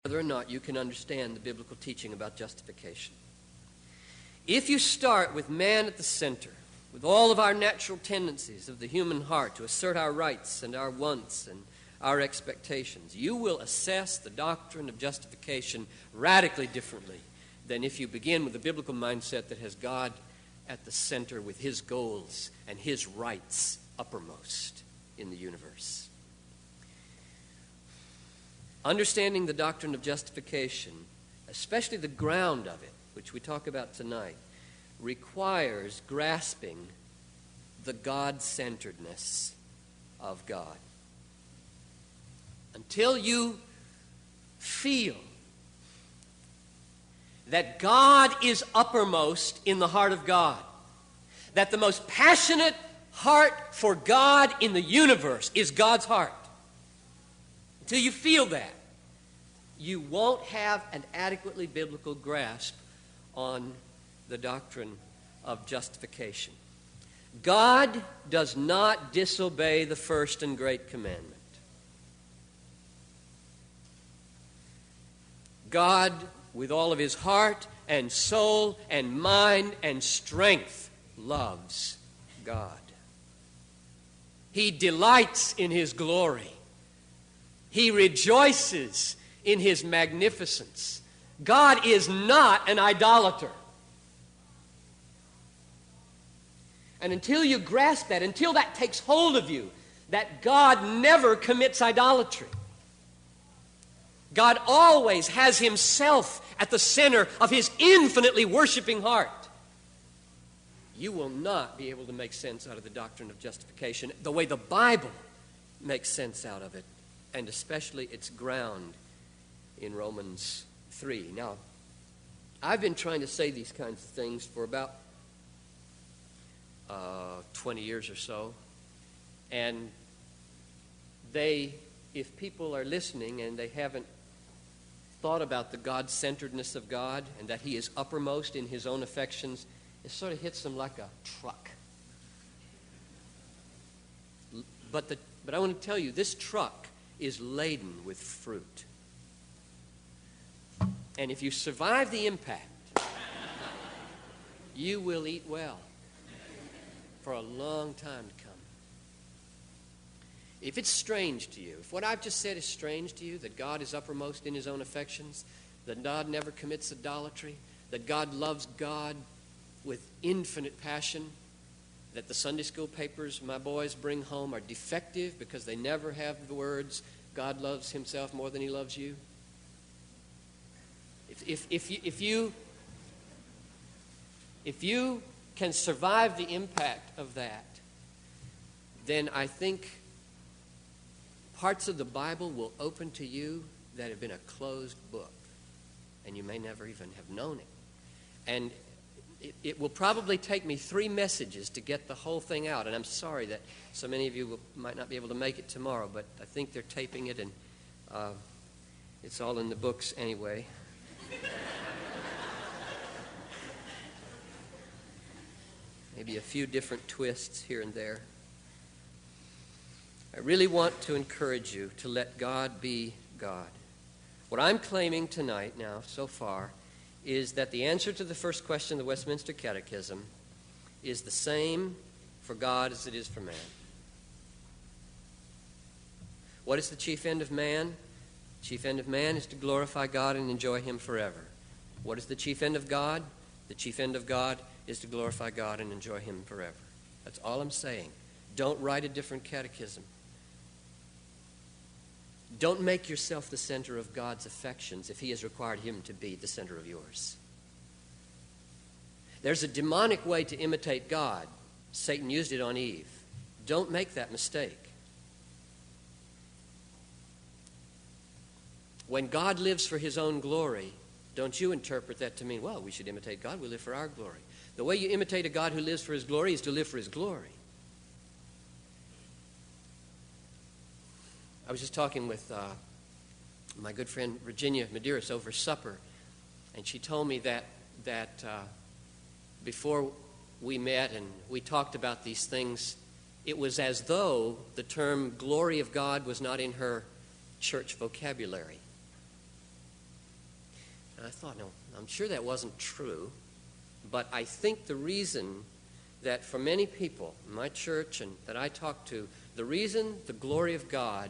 whether or not you can understand the biblical teaching about justification. If you start with man at the center, with all of our natural tendencies of the human heart to assert our rights and our wants and our expectations, you will assess the doctrine of justification radically differently than if you begin with a biblical mindset that has God at the center with his goals and his rights uppermost in the universe. Understanding the doctrine of justification, especially the ground of it, which we talk about tonight, requires grasping the God-centeredness of God. Until you feel that God is uppermost in the heart of God, that the most passionate heart for God in the universe is God's heart, until you feel that, you won't have an adequately biblical grasp on the doctrine of justification. God does not disobey the first and great commandment. God, with all of his heart and soul and mind and strength, loves God. He delights in his glory. He rejoices in his magnificence. God is not an idolater. And until you grasp that, until that takes hold of you, that God never commits idolatry, God always has himself at the center of his infinitely worshiping heart, you will not be able to make sense out of the doctrine of justification the way the Bible makes sense out of it, and especially its ground in Romans 3. Now, I've been trying to say these kinds of things for about 20 years or so, and if people are listening and they haven't thought about the God-centeredness of God and that he is uppermost in his own affections, it sort of hits them like a truck. But I want to tell you, this truck is laden with fruit. And if you survive the impact, you will eat well for a long time to come. If it's strange to you, if what I've just said is strange to you, that God is uppermost in his own affections, that God never commits idolatry, that God loves God with infinite passion, that the Sunday school papers my boys bring home are defective because they never have the words, God loves himself more than he loves you. If you can survive the impact of that, then I think parts of the Bible will open to you that have been a closed book, and you may never even have known it. And it will probably take me 3 messages to get the whole thing out, and I'm sorry that so many of you might not be able to make it tomorrow, but I think they're taping it, and it's all in the books anyway. Maybe a few different twists here and there. I really want to encourage you to let God be God. What I'm claiming tonight now, so far, is that the answer to the first question of the Westminster Catechism is the same for God as it is for man. What is the chief end of man? The chief end of man is to glorify God and enjoy him forever. What is the chief end of God? The chief end of God is to glorify God and enjoy him forever. That's all I'm saying. Don't write a different catechism. Don't make yourself the center of God's affections if he has required him to be the center of yours. There's a demonic way to imitate God. Satan used it on Eve. Don't make that mistake. When God lives for his own glory, don't you interpret that to mean, well, we should imitate God, we live for our glory. The way you imitate a God who lives for his glory is to live for his glory. I was just talking with my good friend Virginia Medeiros over supper, and she told me that before we met and we talked about these things, it was as though the term glory of God was not in her church vocabulary. And I thought, no, I'm sure that wasn't true. But I think the reason that for many people in my church and that I talk to, the reason the glory of God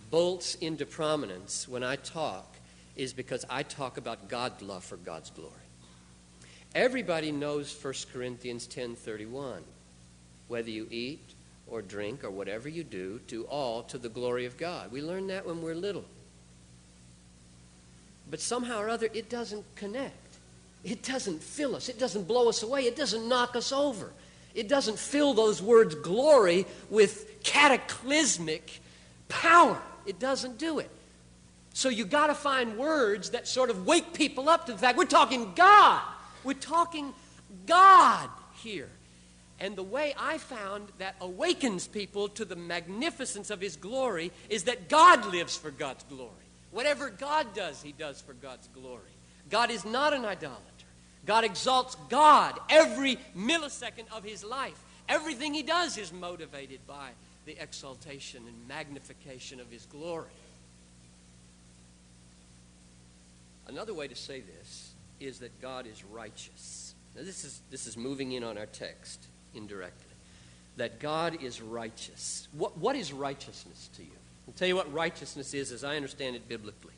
bolts into prominence when I talk is because I talk about God's love for God's glory. Everybody knows 1 Corinthians 10:31. Whether you eat or drink or whatever you do all to the glory of God. We learn that when we're little. But somehow or other, it doesn't connect. It doesn't fill us. It doesn't blow us away. It doesn't knock us over. It doesn't fill those words glory with cataclysmic power. It doesn't do it. So you got to find words that sort of wake people up to the fact we're talking God. We're talking God here. And the way I found that awakens people to the magnificence of His glory is that God lives for God's glory. Whatever God does, He does for God's glory. God is not an idolater. God exalts God every millisecond of His life. Everything He does is motivated by the exaltation and magnification of His glory. Another way to say this is that God is righteous. Now this is moving in on our text indirectly. That God is righteous. What is righteousness to you? I'll tell you what righteousness is as I understand it biblically.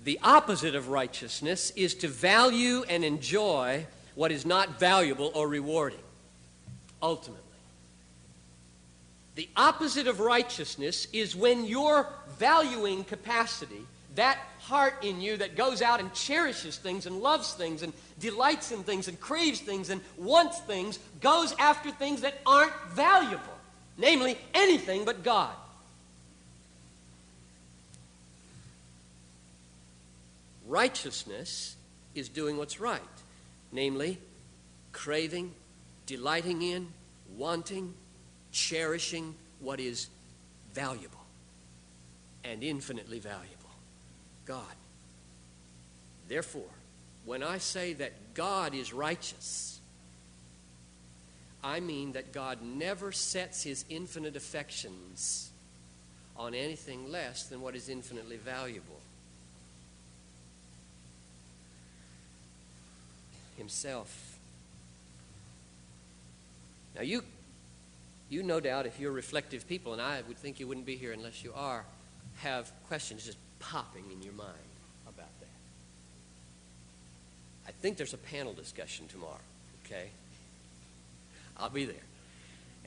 The opposite of righteousness is to value and enjoy what is not valuable or rewarding, ultimately. The opposite of righteousness is when your valuing capacity, that heart in you that goes out and cherishes things and loves things and delights in things and craves things and wants things, goes after things that aren't valuable, namely anything but God. Righteousness is doing what's right, namely craving, delighting in, wanting, cherishing what is valuable and infinitely valuable, God. Therefore, when I say that God is righteous, I mean that God never sets His infinite affections on anything less than what is infinitely valuable. Himself. Now you no doubt, if you're reflective people, and I would think you wouldn't be here unless you are, have questions just popping in your mind about that. I think there's a panel discussion tomorrow, okay? I'll be there.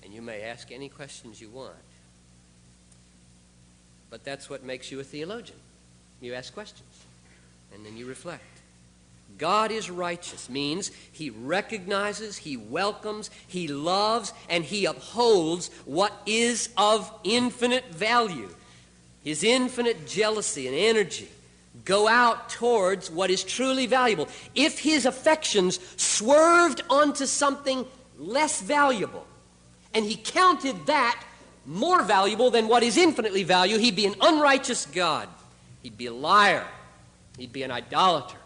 And you may ask any questions you want. But that's what makes you a theologian. You ask questions, and then you reflect. God is righteous means He recognizes, He welcomes, He loves, and He upholds what is of infinite value. His infinite jealousy and energy go out towards what is truly valuable. If His affections swerved onto something less valuable, and He counted that more valuable than what is infinitely valuable, He'd be an unrighteous God. He'd be a liar. He'd be an idolater.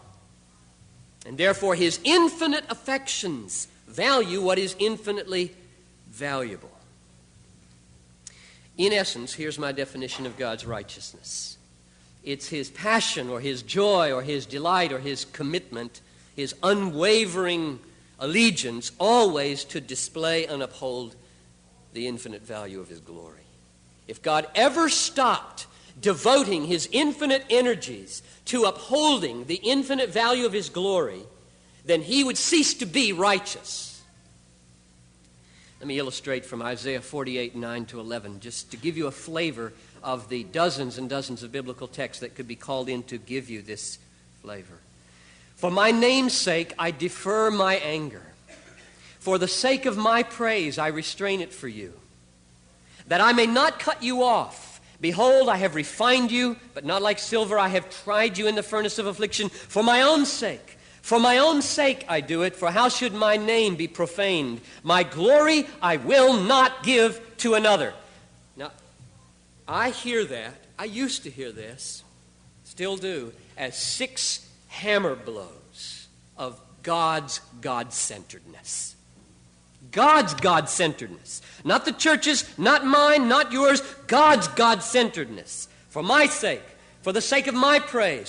And therefore, His infinite affections value what is infinitely valuable. In essence, here's my definition of God's righteousness. It's His passion or His joy or His delight or His commitment, His unwavering allegiance, always to display and uphold the infinite value of His glory. If God ever stopped devoting His infinite energies to upholding the infinite value of His glory, then He would cease to be righteous. Let me illustrate from Isaiah 48, 9 to 11, just to give you a flavor of the dozens and dozens of biblical texts that could be called in to give you this flavor. For my name's sake, I defer my anger. For the sake of my praise, I restrain it for you, that I may not cut you off. Behold, I have refined you, but not like silver. I have tried you in the furnace of affliction for my own sake. For my own sake I do it, for how should my name be profaned? My glory I will not give to another. Now, I hear that, I used to hear this, still do, as 6 hammer blows of God's God-centeredness. God's God-centeredness. Not the church's, not mine, not yours. God's God-centeredness. For my sake, for the sake of my praise.